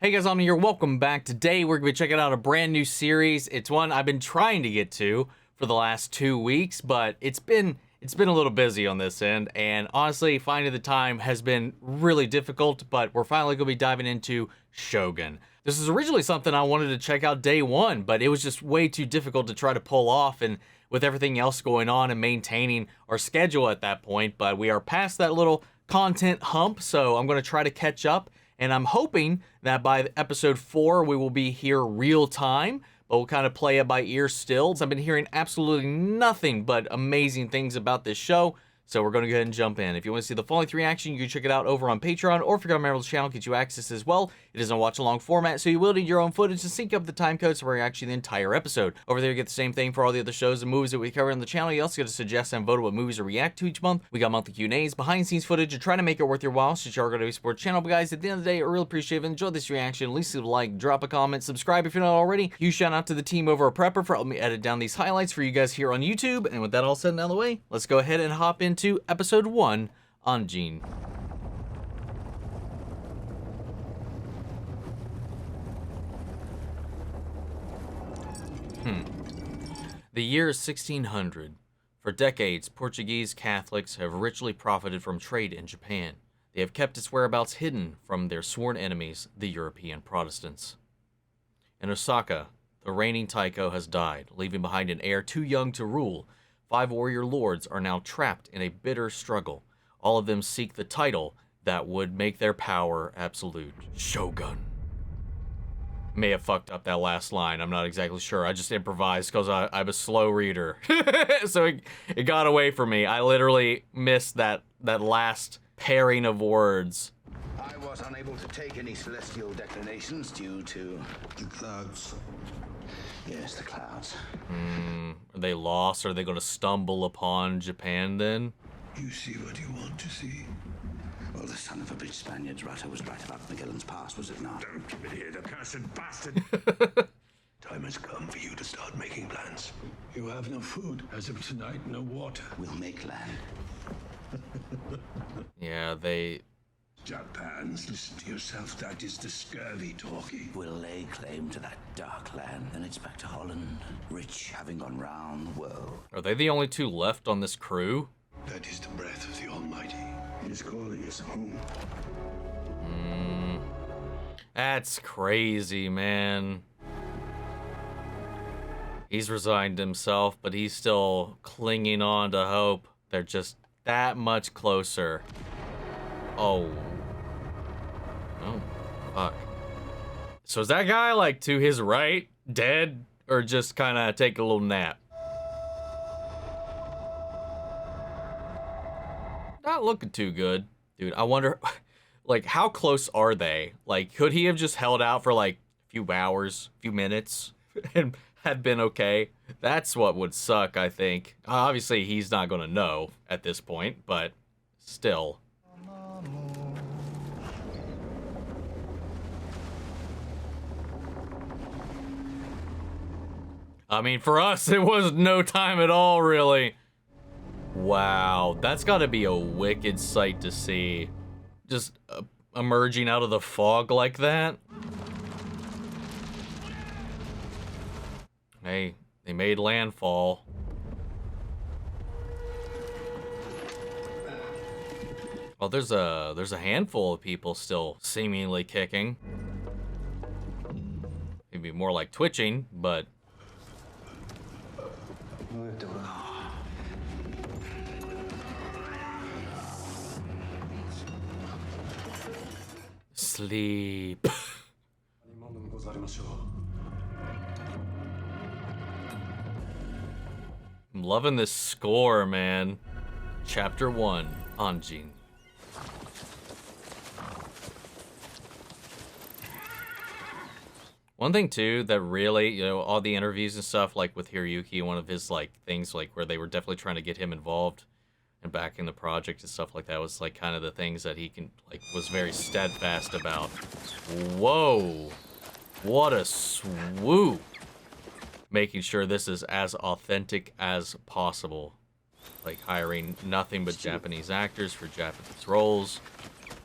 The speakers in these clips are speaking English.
Hey guys, I'm here. Welcome back. Today we're going to be checking out a brand new series. It's one I've been trying to get to for the last 2 weeks, but it's been a little busy on this end, and honestly, finding the time has been really difficult, but we're finally going to be diving into Shogun. This is originally something I wanted to check out day one, but it was just way too difficult to try to pull off, and with everything else going on and maintaining our schedule at that point, but we are past that little content hump, so I'm going to try to catch up. And I'm hoping that by episode 4, we will be here real time, but we'll kind of play it by ear still. I've been hearing absolutely nothing but amazing things about this show, so we're going to go ahead and jump in. If you want to see the full length reaction, you can check it out over on Patreon, or if you're a member of the channel, get you access as well. It is a watch-along format, so you will need your own footage to sync up the time codes for actually the entire episode. Over there, you get the same thing for all the other shows and movies that we cover on the channel. You also get to suggest and vote what movies to react to each month. We got monthly Q&As, behind-the-scenes footage, and trying to make it worth your while, since you're going to support the channel. But guys, at the end of the day, I really appreciate it. If you enjoyed this reaction, at least leave a like, drop a comment, subscribe if you're not already. Huge shout out to the team over at Prepper for helping me edit down these highlights for you guys here on YouTube. And with that all said and out of the way, let's go ahead and hop into episode 1, Anjin. The year is 1600. For decades, Portuguese Catholics have richly profited from trade in Japan. They have kept its whereabouts hidden from their sworn enemies, the European Protestants. In Osaka, the reigning Taiko has died, leaving behind an heir too young to rule. 5 warrior lords are now trapped in a bitter struggle. All of them seek the title that would make their power absolute. Shogun. May have fucked up that last line. I'm not exactly sure. I just improvised because I'm a slow reader. So it got away from me. I literally missed that last pairing of words. I was unable to take any celestial declinations due to the clouds. Yes, the clouds. Are they lost? Are they going to stumble upon Japan then? You see what you want to see. Well, the son of a bitch Spaniard's rudder was right about Magellan's Pass, was it not? Don't give it here, the cursed bastard. Time has come for you to start making plans. You have no food. As of tonight, no water. We'll make land. Yeah, they... Japans, listen to yourself. That is the scurvy talking. We'll lay claim to that dark land. Then it's back to Holland, rich, having gone round the world. Are they the only 2 left on this crew? That is the breath of the Almighty. He is calling us home. That's crazy, man. He's resigned himself, but he's still clinging on to hope. They're just that much closer. Oh. Oh, fuck. So is that guy, like, to his right, dead, or just kind of take a little nap? Not looking too good. Dude, I wonder, like, how close are they? Like, could he have just held out for, like, a few hours, a few minutes, and had been okay? That's what would suck, I think. Obviously, he's not gonna know at this point, but still. I mean, for us, it was no time at all, really. Wow, that's gotta be a wicked sight to see. Just emerging out of the fog like that. Hey, they made landfall. Well, there's a handful of people still seemingly kicking. Maybe more like twitching, but... Sleep. I'm loving this score, man. Chapter 1, Anjin. One thing too that really, you know, all the interviews and stuff, like with Hiroyuki, one of his like things like where they were definitely trying to get him involved and back in the project and stuff like that was like kind of the things that he can like was very steadfast about. Whoa, what a swoop! Making sure this is as authentic as possible, like hiring nothing but Japanese actors for Japanese roles.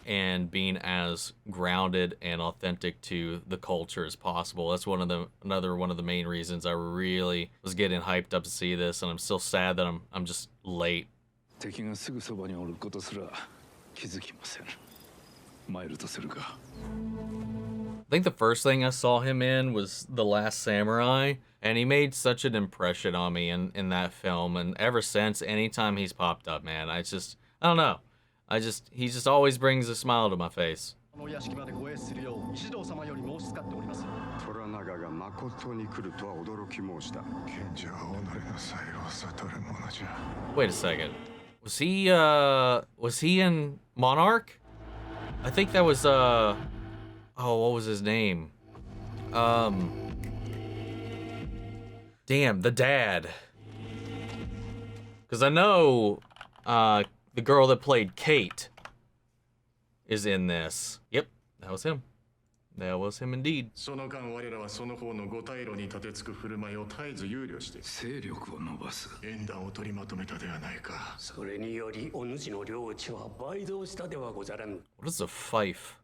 and being as grounded and authentic to the culture as possible. That's another one of the main reasons I really was getting hyped up to see this, and I'm still sad that I'm just late. I think the first thing I saw him in was The Last Samurai, and he made such an impression on me in that film, and ever since, anytime he's popped up, man, I don't know. He just always brings a smile to my face. Wait a second. Was he in Monarch? I think that was oh, what was his name? Damn, the dad. Cause I know the girl that played Kate is in this. Yep, that was him. That was him indeed. What is a fife?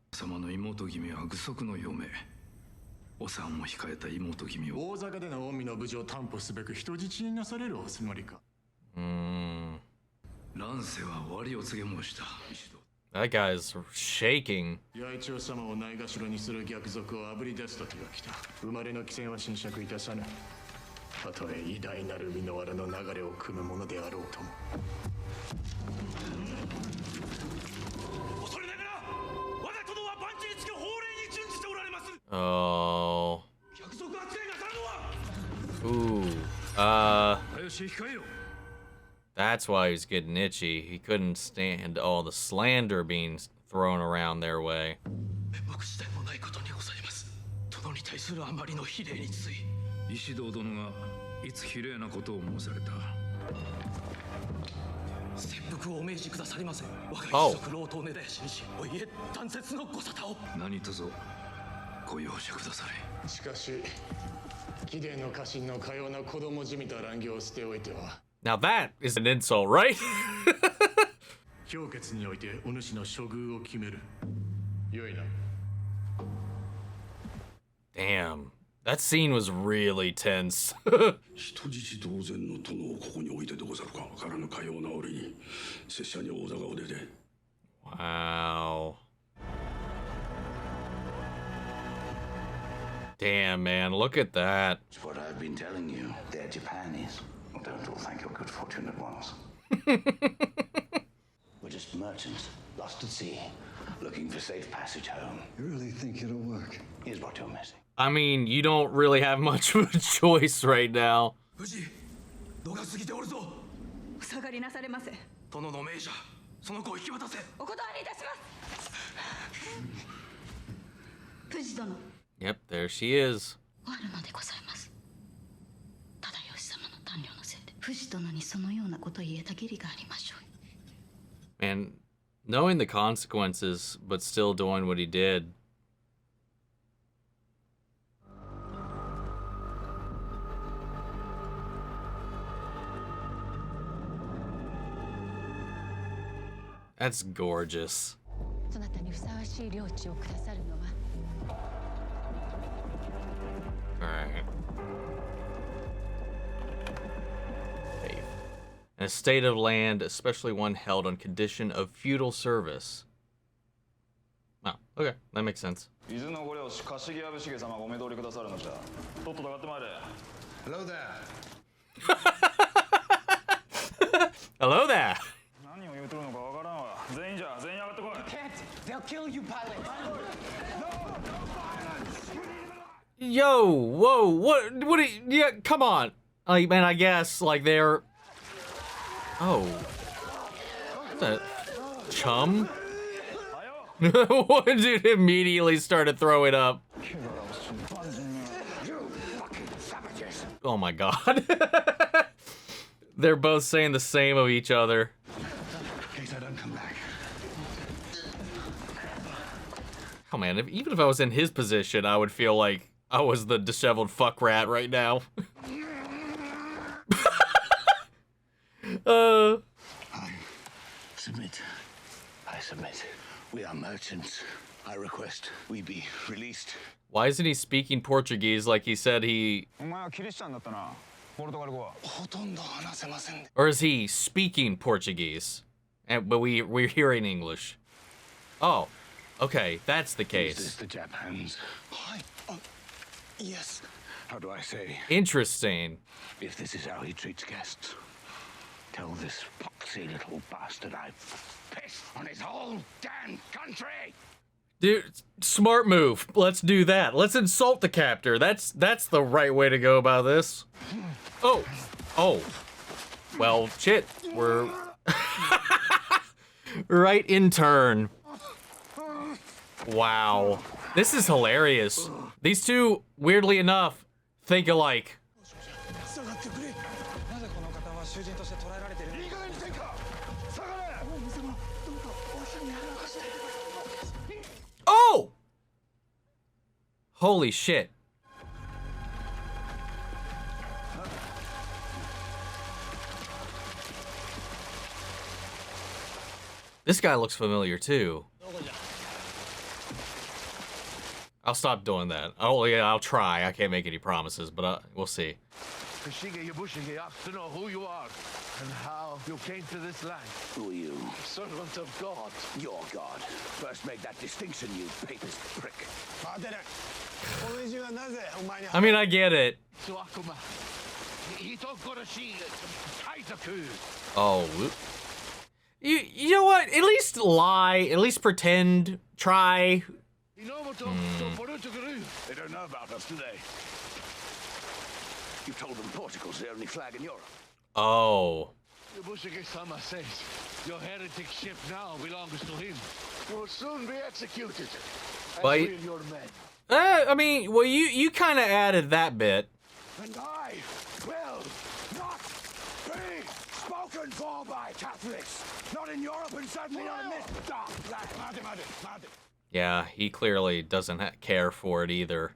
That guy's shaking. Oh. Ooh. That's why he's getting itchy. He couldn't stand all the slander being thrown around their way. Oh. Now that is an insult, right? Damn, that scene was really tense. Wow. Damn, man, look at that. It's what I've been telling you. They're Japanese. Don't all thank your good fortune at once. We're just merchants, lost at sea, looking for safe passage home. You really think it'll work? Here's what you're missing. I mean, you don't really have much of a choice right now. Yep, there she is. Man, knowing the consequences, but still doing what he did. That's gorgeous. Alright. Faith. An estate of land, especially one held on condition of feudal service. Oh, okay, that makes sense. Hello there. Hello there. They'll kill you, pilot. Yo, whoa, what, yeah, come on. Like, man, I guess, like, they're... Oh. What's that? Chum? One dude immediately started throwing up. Oh my god. They're both saying the same of each other. Oh man, even if I was in his position, I would feel like I was the disheveled fuck rat right now. I submit. We are merchants. I request we be released. Why isn't he speaking Portuguese like he said he... Or is he speaking Portuguese? But we're hearing English. Oh, okay, that's the case. Is this the Japans? Yes. How do I say? Interesting. If this is how he treats guests, tell this foxy little bastard I piss on his whole damn country. Dude, smart move. Let's do that. Let's insult the captor. That's the right way to go about this. Oh. Oh. Well, shit. We're right in turn. Wow. This is hilarious. These two, weirdly enough, think alike. Oh! Holy shit. This guy looks familiar too. I'll stop doing that. Oh yeah, I'll try. I can't make any promises, but we'll see. Kashigi Yabushige asks to know who you are and how you came to this land. Who are you? Servant of God. Your god. First make that distinction, you papist prick. I mean, I get it. Suakuma. Hitokoroshi. Kaizaku. Oh, whoop. You know what? At least lie. At least pretend. Try. They don't know about us today. You told them Portugal's the only flag in Europe. Oh. Yabushige-sama says your heretic ship now belongs to him. You will soon be executed. As But- will your men. I mean, well, you kind of added that bit. And I will not be spoken for by Catholics. Not in Europe and certainly not in this dark land. Yeah, he clearly doesn't care for it either.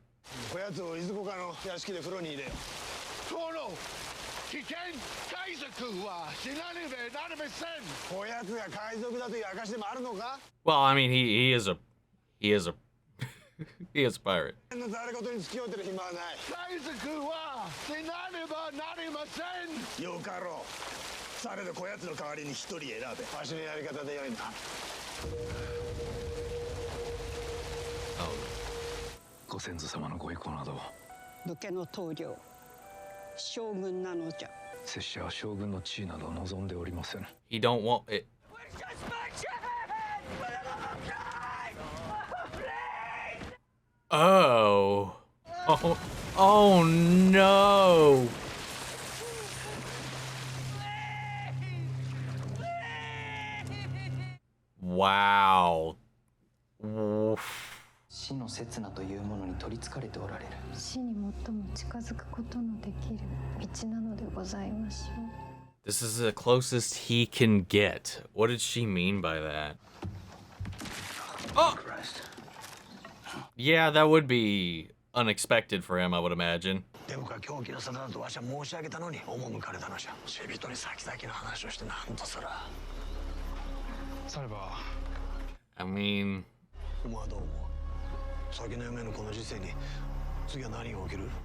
Tono, Kiken, Kaizaku wa Shinanibe Nanime-sen. Well, I mean, he is a he is a pirate. Kaizaku wa Shinanibe Nanime-sen. Oh. ご先祖様のご意向など武家の棟梁将軍なのじゃ拙者は将軍の地位など望んでおりません He don't want it. Oh. Oh. Oh no. Wow. Oof. 死の刹那というものに取りつかれておられる死に最も近づくことのできる道なのでございましょう。 This is the closest he can get. What did she mean by that? Oh! Yeah, that would be unexpected for him, I would imagine. I mean...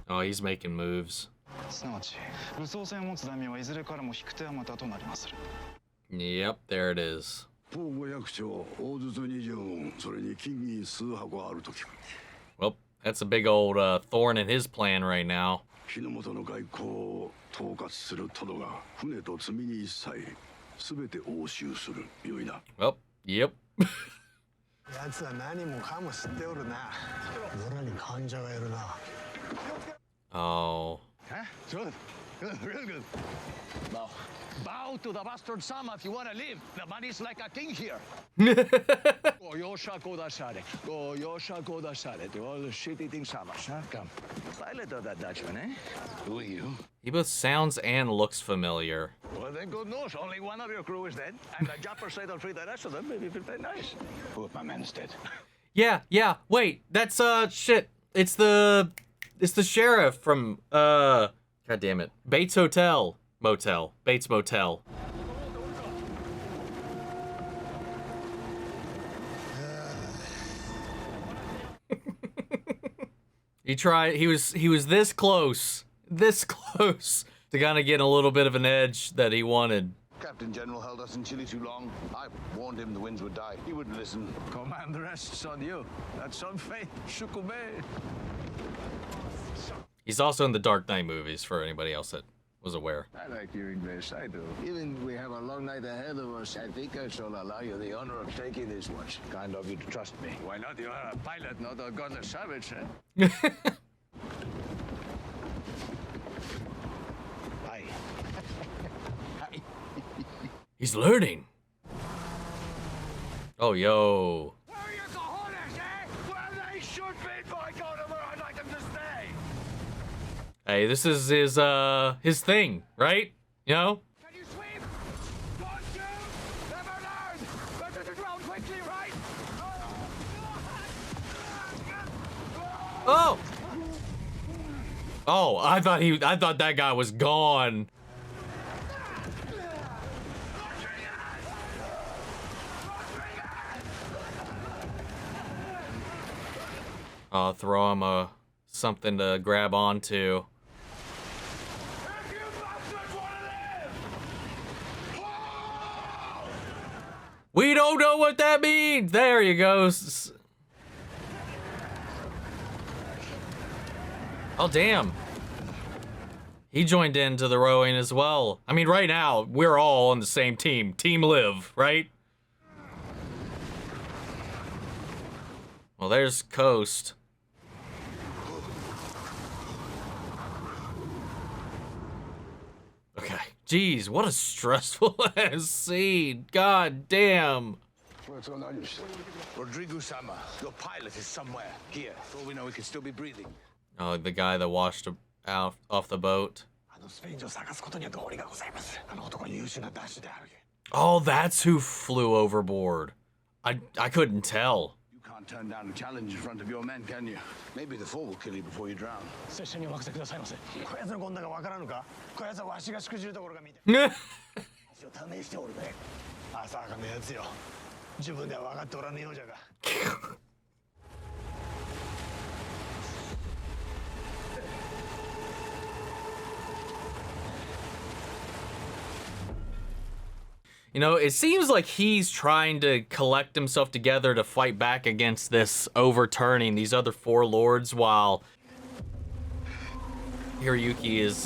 Oh, he's making moves. すなわち武装船を持つ大名はいずれからも引く手あまたとなりまする Yep, there it is. 東郷役長、大筒20軍、それに金銀数箱あるとき。 Well, that's a big old thorn in his plan right now. 日の本の外交を統括するトドが船と積み荷一切すべて押収するよいな。 Well, yep. 奴は何もかも知っておるな。村に患者がいるな。 Oh. Good. Real good. Bow to the bastard Sama if you want to live. The money's like a king here. Go Yosha Kodashare. Go Yosha Kodashare. To all the shit-eating Samas, huh? Come. Pilot of that Dutchman, eh? Who are you? He both sounds and looks familiar. Well, then good news. Only one of your crew is dead. And the Japper said they'll free the rest of them. Maybe if you play nice. Oh, my man's dead. Yeah. Wait, that's shit. It's the sheriff from God damn it. Bates Motel. Bates Motel. He tried. He was this close to kind of get a little bit of an edge that he wanted. Captain General held us in Chile too long. I warned him the winds would die. He wouldn't listen. Command rests on you. That's on faith, Shukube. He's also in the Dark Knight movies, for anybody else that was aware. I like your English, I do. Even we have a long night ahead of us, I think I shall allow you the honor of taking this watch. Kind of you to trust me. Why not? You are a pilot, not a godless savage, eh? Aye. He's learning. Oh, yo. Where are your cojones, eh? Where they should be, by God, and where I'd like them to stay. Hey, this is his thing, right? You know? Can you swim? Don't you? Never learn. Better to drown quickly, right? Oh. Oh, I thought that guy was gone. I'll throw him something to grab onto. If you bastards want to live! Oh! We don't know what that means. There you go. Oh, damn. He joined into the rowing as well. I mean, right now, we're all on the same team. Team Live, right? Well, there's Coast. Okay. Jeez, what a stressful ass scene. God damn. Rodrigo-sama, your pilot is somewhere here. For all we know, he could still be breathing. Oh, the guy that washed out off the boat. Oh, that's who flew overboard. I couldn't tell. You can't turn down a challenge in front of your men, can you? Maybe the fall will kill you before you drown. You know, it seems like he's trying to collect himself together to fight back against this overturning these other four lords, while Hiroyuki is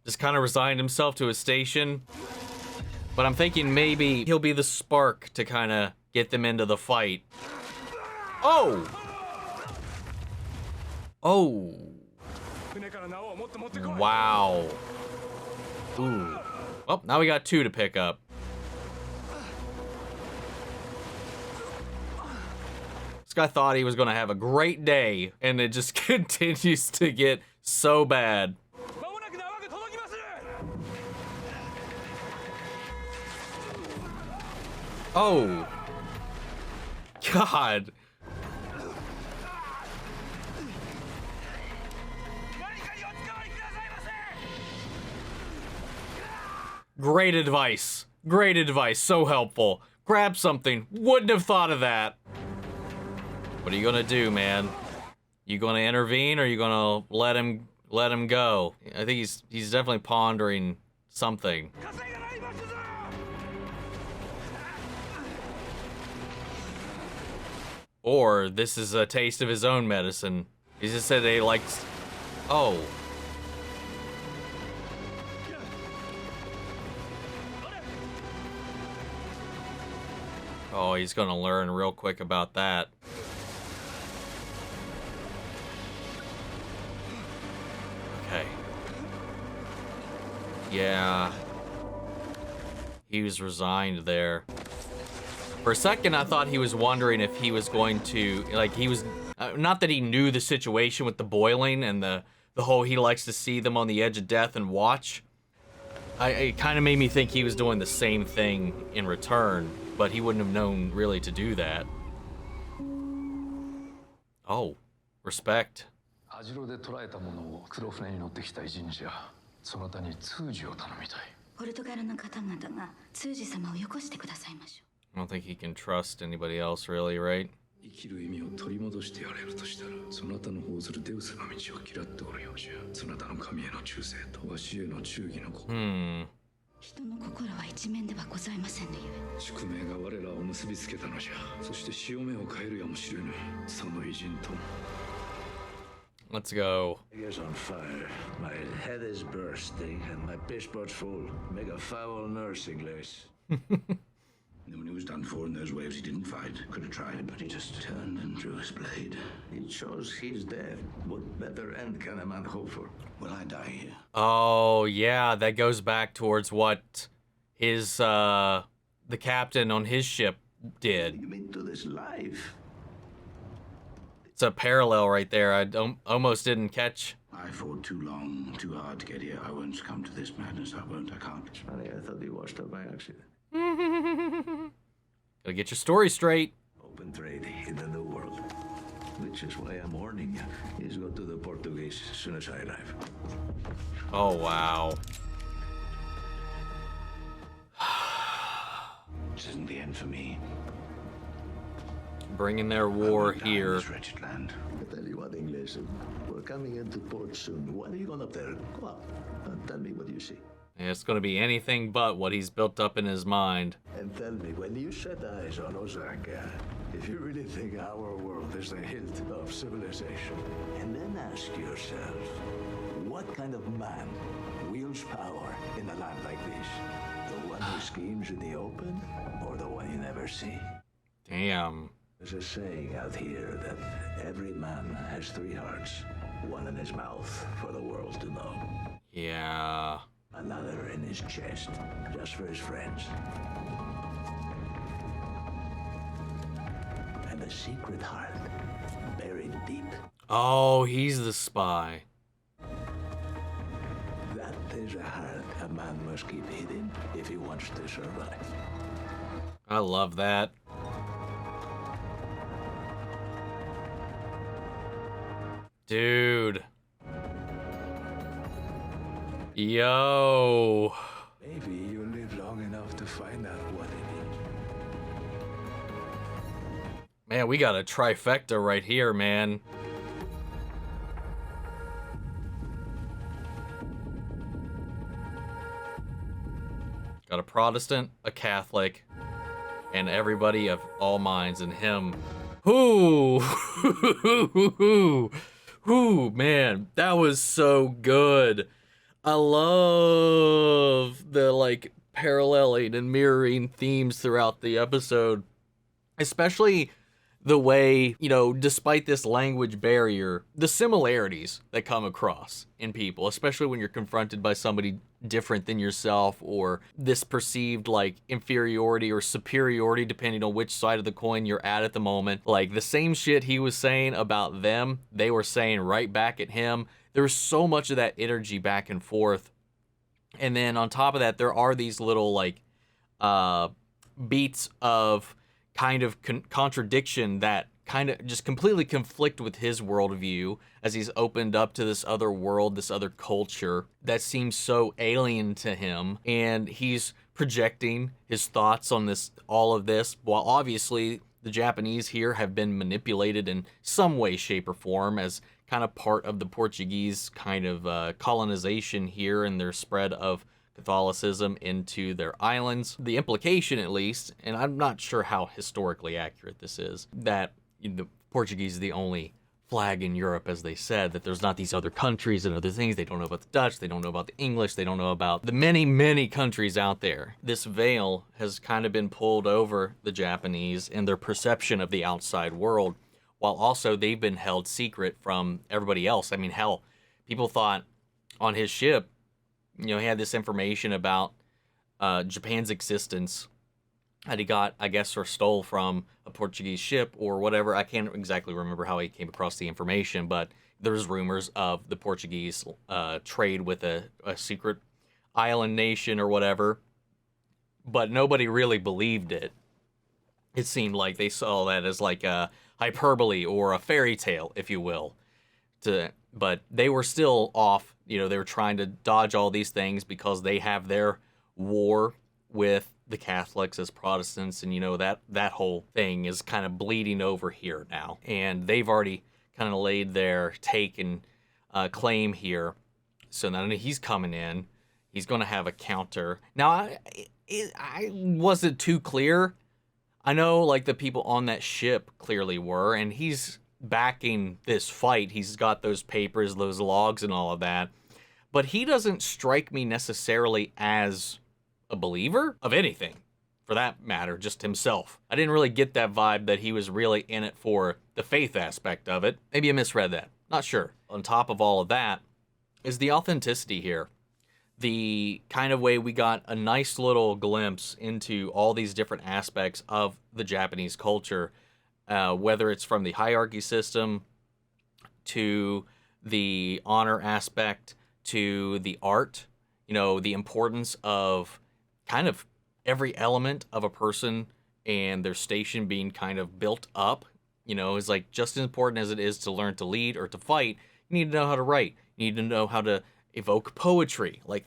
just kind of resigned himself to his station. But I'm thinking maybe he'll be the spark to kind of get them into the fight. Oh! Oh! Wow. Ooh. Well, now we got two to pick up. This guy thought he was going to have a great day, and it just continues to get so bad. Oh. God. Great advice. Great advice. So helpful. Grab something. Wouldn't have thought of that. What are you gonna do, man? You gonna intervene, or are you gonna let him go? I think he's definitely pondering something. Or this is a taste of his own medicine. He just said they liked. Oh. Oh, he's gonna learn real quick about that. Okay. Yeah. He was resigned there. For a second, I thought he was wondering if he was going to, like, he was, not that he knew the situation with the boiling and the whole he likes to see them on the edge of death and watch. It kind of made me think he was doing the same thing in return, but he wouldn't have known really to do that. Oh, respect. I don't think he can trust anybody else really, right? 生きる意味を取り戻してやれるとしたら、そなたの奉ずるデウスの道を嫌っておるようじゃ。そなたの神への忠誠とわしへの忠義の心。人の心は一面ではございませんのゆえ。宿命が我らを結びつけたのじゃ。そして潮目を変えるやもしれぬ。その偉人とも。Let's go. Is on fire. My head is bursting and my passport's full. Make a foul nurse, English. When he was done for in those waves, he didn't fight. Could have tried, but he just turned and drew his blade. It shows he's dead. What better end can a man hope for? Will I die here? Oh, yeah, that goes back towards what his, the captain on his ship did. You mean to this life? It's a parallel right there. I almost didn't catch. I fought too long, too hard to get here. I won't succumb to this madness. I won't. I can't. It's funny. I thought he washed up by accident. Gotta get your story straight. Open trade in the new world. Which is why I'm warning you. He's go to the Portuguese as soon as I arrive. Oh, wow. This isn't the end for me. Bringing their war here. This wretched land. I tell you what, English, we're coming into port soon. Why are you going up there? Go up and tell me what you see. And it's gonna be anything but what he's built up in his mind. And tell me, when you set eyes on Osaka, if you really think our world is the hilt of civilization, and then ask yourself, what kind of man wields power in a land like this? The one who schemes in the open, or the one you never see? Damn. There's a saying out here that every man has 3 hearts, one in his mouth for the world to know. Yeah. Another in his chest, just for his friends. And a secret heart, buried deep. Oh, he's the spy. That is a heart a man must keep hidden if he wants to survive. I love that. Dude. Yo. Maybe you'll live long enough to find out what it is. Man, we got a trifecta right here, man. Got a Protestant, a Catholic, and everybody of all minds, and him. Ooh. Ooh, man, that was so good. I love the, like, paralleling and mirroring themes throughout the episode. Especially the way, you know, despite this language barrier, the similarities that come across in people, especially when you're confronted by somebody different than yourself, or this perceived, like, inferiority or superiority, depending on which side of the coin you're at the moment. Like, the same shit he was saying about them, they were saying right back at him. There was so much of that energy back and forth. And then on top of that, there are these little, like, beats of kind of contradiction that kind of just completely conflict with his worldview as he's opened up to this other world, this other culture that seems so alien to him. And he's projecting his thoughts on this, all of this, while obviously the Japanese here have been manipulated in some way, shape, or form as kind of part of the Portuguese kind of colonization here and their spread of Catholicism into their islands. The implication, at least, and I'm not sure how historically accurate this is, that the Portuguese is the only flag in Europe, as they said, that there's not these other countries and other things. They don't know about the Dutch, they don't know about the English, they don't know about the many, many countries out there. This veil has kind of been pulled over the Japanese and their perception of the outside world, while also they've been held secret from everybody else. I mean, hell, people thought on his ship, you know, he had this information about Japan's existence that he got, I guess, or stole from a Portuguese ship or whatever. I can't exactly remember how he came across the information, but there's rumors of the Portuguese trade with a secret island nation or whatever. But nobody really believed it. It seemed like they saw that as like a hyperbole or a fairy tale, if you will. But they were still off. You know, they were trying to dodge all these things because they have their war with the Catholics as Protestants, and you know that whole thing is kind of bleeding over here now, and they've already kind of laid their take and claim here. So now he's coming in, he's going to have a counter. Now I wasn't too clear. I know like the people on that ship clearly were, and he's backing this fight. He's got those papers, those logs, and all of that, but he doesn't strike me necessarily as a believer of anything, for that matter, just himself. I didn't really get that vibe that he was really in it for the faith aspect of it. Maybe I misread that. Not sure. On top of all of that is the authenticity here. The kind of way we got a nice little glimpse into all these different aspects of the Japanese culture, whether it's from the hierarchy system to the honor aspect to the art, you know, the importance of kind of every element of a person and their station being kind of built up, you know, is like just as important as it is to learn to lead or to fight. You need to know how to write. You need to know how to evoke poetry, like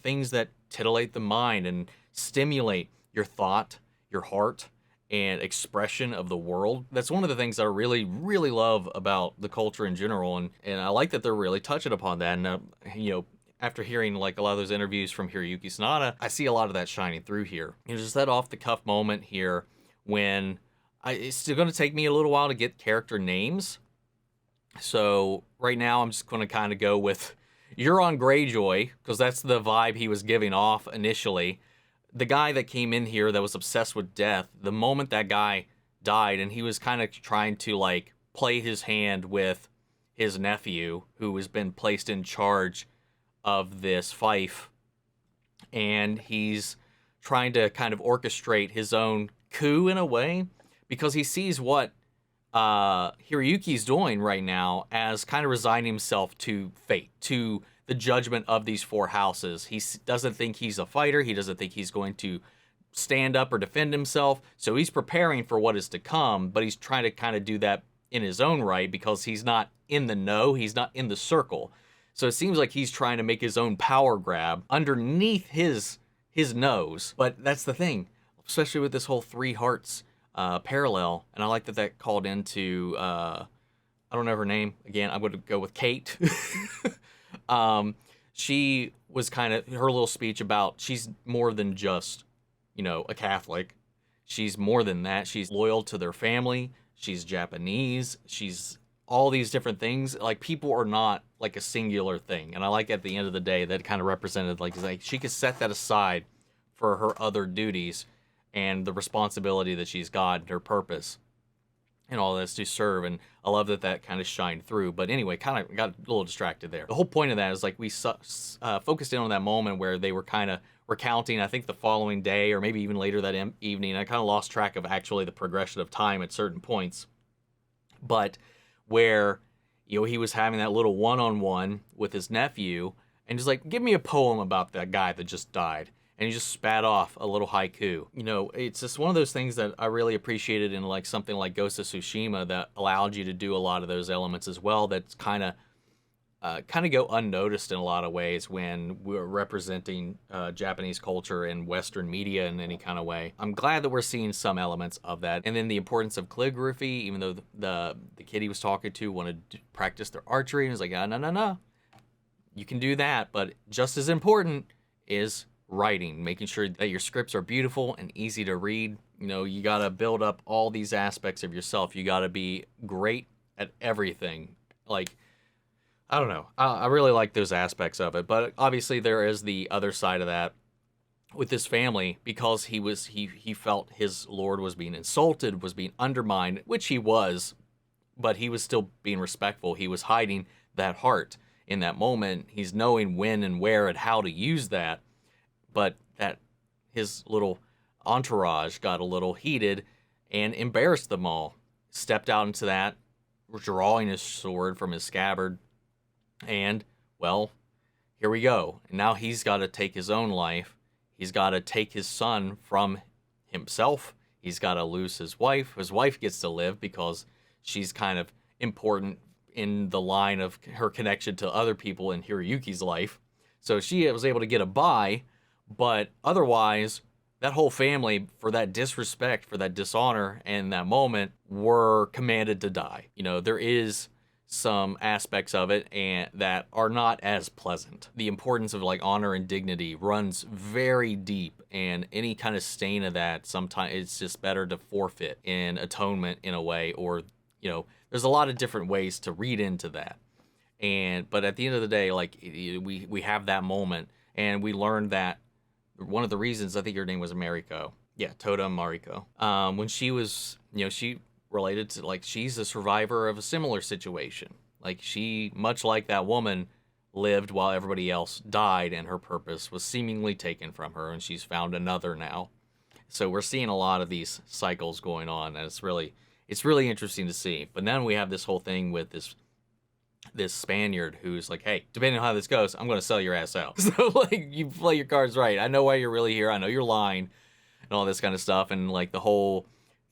things that titillate the mind and stimulate your thought, your heart, and expression of the world. That's one of the things that I really, really love about the culture in general, and I like that they're really touching upon that. And you know, after hearing like a lot of those interviews from Hiroyuki Sanada, I see a lot of that shining through here. You know, just that off the cuff moment here when it's still going to take me a little while to get character names. So right now I'm just going to kind of go with Euron Greyjoy, because that's the vibe he was giving off initially. The guy that came in here that was obsessed with death, the moment that guy died, and he was kind of trying to like play his hand with his nephew, who has been placed in charge of this fief, and he's trying to kind of orchestrate his own coup in a way, because he sees what Hiroyuki's doing right now as kind of resigning himself to fate, to the judgment of these four houses. He doesn't think he's a fighter. He doesn't think he's going to stand up or defend himself. So he's preparing for what is to come, but he's trying to kind of do that in his own right because he's not in the know. He's not in the circle. So it seems like he's trying to make his own power grab underneath his nose. But that's the thing, especially with this whole Three Hearts parallel. And I like that called into, I don't know her name. Again, I'm going to go with Kate. She was kind of, her little speech about she's more than just, you know, a Catholic. She's more than that. She's loyal to their family. She's Japanese. She's all these different things. Like, people are not like a singular thing. And I like at the end of the day that kind of represented like she could set that aside for her other duties and the responsibility that she's got and her purpose and all this to serve. And I love that kind of shined through. But anyway, kind of got a little distracted there. The whole point of that is like we focused in on that moment where they were kind of recounting, I think the following day or maybe even later that evening. I kind of lost track of actually the progression of time at certain points. But where, you know, he was having that little one-on-one with his nephew and just like, give me a poem about that guy that just died. And he just spat off a little haiku. You know, it's just one of those things that I really appreciated in like something like Ghost of Tsushima that allowed you to do a lot of those elements as well. That's kind of go unnoticed in a lot of ways when we're representing Japanese culture and Western media in any kind of way. I'm glad that we're seeing some elements of that. And then the importance of calligraphy, even though the kid he was talking to wanted to practice their archery, and he was like, no. You can do that, but just as important is writing, making sure that your scripts are beautiful and easy to read. You know, you got to build up all these aspects of yourself. You got to be great at everything. Like, I don't know. I really like those aspects of it. But obviously there is the other side of that with his family, because he felt his lord was being insulted, was being undermined, which he was, but he was still being respectful. He was hiding that heart in that moment. He's knowing when and where and how to use that. But that his little entourage got a little heated and embarrassed them all. Stepped out into that, drawing his sword from his scabbard. And, well, here we go. And now he's got to take his own life. He's got to take his son from himself. He's got to lose his wife. His wife gets to live because she's kind of important in the line of her connection to other people in Hiroyuki's life. So she was able to get a bye. But otherwise, that whole family, for that disrespect, for that dishonor and that moment, were commanded to die. You know, there is some aspects of it and that are not as pleasant. The importance of like honor and dignity runs very deep, and any kind of stain of that, sometimes it's just better to forfeit in atonement in a way, or, you know, there's a lot of different ways to read into that. But at the end of the day, like, we have that moment, and we learned that one of the reasons, I think her name was Mariko. Yeah, Toda and Mariko. When she was, you know, she related to, like, she's a survivor of a similar situation. Like, she, much like that woman, lived while everybody else died, and her purpose was seemingly taken from her, and she's found another now. So we're seeing a lot of these cycles going on, and it's really interesting to see. But then we have this whole thing with this Spaniard who's like, hey, depending on how this goes, I'm going to sell your ass out. So, like, you play your cards right. I know why you're really here. I know you're lying and all this kind of stuff. And, like, the whole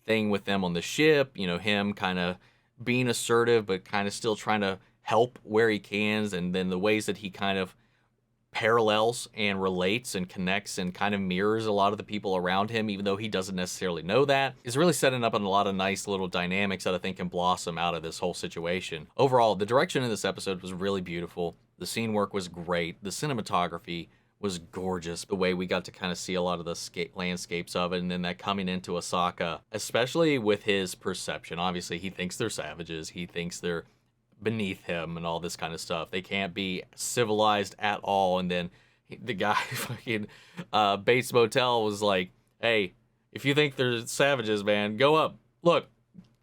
thing with them on the ship, you know, him kind of being assertive but kind of still trying to help where he can, and then the ways that he kind of parallels and relates and connects and kind of mirrors a lot of the people around him, even though he doesn't necessarily know that, is really setting up on a lot of nice little dynamics that I think can blossom out of this whole situation. Overall, the direction of this episode was really beautiful. The scene work was great. The cinematography was gorgeous. The way we got to kind of see a lot of the landscapes of it, and then that coming into Osaka, especially with his perception. Obviously, he thinks they're savages. He thinks they're beneath him and all this kind of stuff. They can't be civilized at all. And then the guy fucking Bates Motel was like, hey, if you think they're savages, man, go up, look,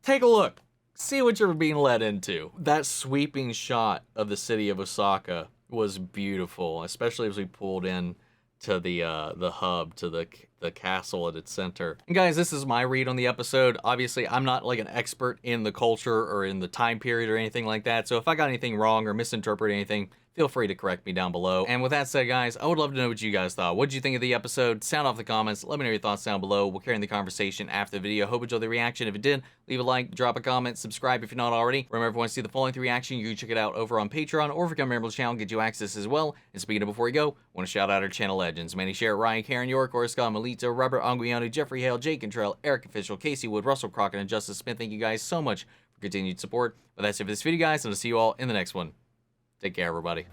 take a look, see what you're being led into. That sweeping shot of the city of Osaka was beautiful, especially as we pulled in to the hub, to the castle at its center. And guys, this is my read on the episode. Obviously, I'm not like an expert in the culture or in the time period or anything like that, so if I got anything wrong or misinterpreted anything, feel free to correct me down below. And with that said, guys, I would love to know what you guys thought. What did you think of the episode? Sound off in the comments. Let me know your thoughts down below. We'll carry on the conversation after the video. Hope you enjoyed the reaction. If it did, leave a like, drop a comment, subscribe if you're not already. Remember, if you want to see the full-length reaction, you can check it out over on Patreon, or if you become a member of the channel, get you access as well. And speaking of before you go, I want to shout out our channel legends: Manny Sherritt, Ryan, Karen York, Orska, Melito, Robert Anguiano, Jeffrey Hale, Jake Cantrell, Eric Official, Casey Wood, Russell Crockett, and Justice Smith. Thank you guys so much for continued support. But that's it for this video, guys, and I'll see you all in the next one. Take care, everybody.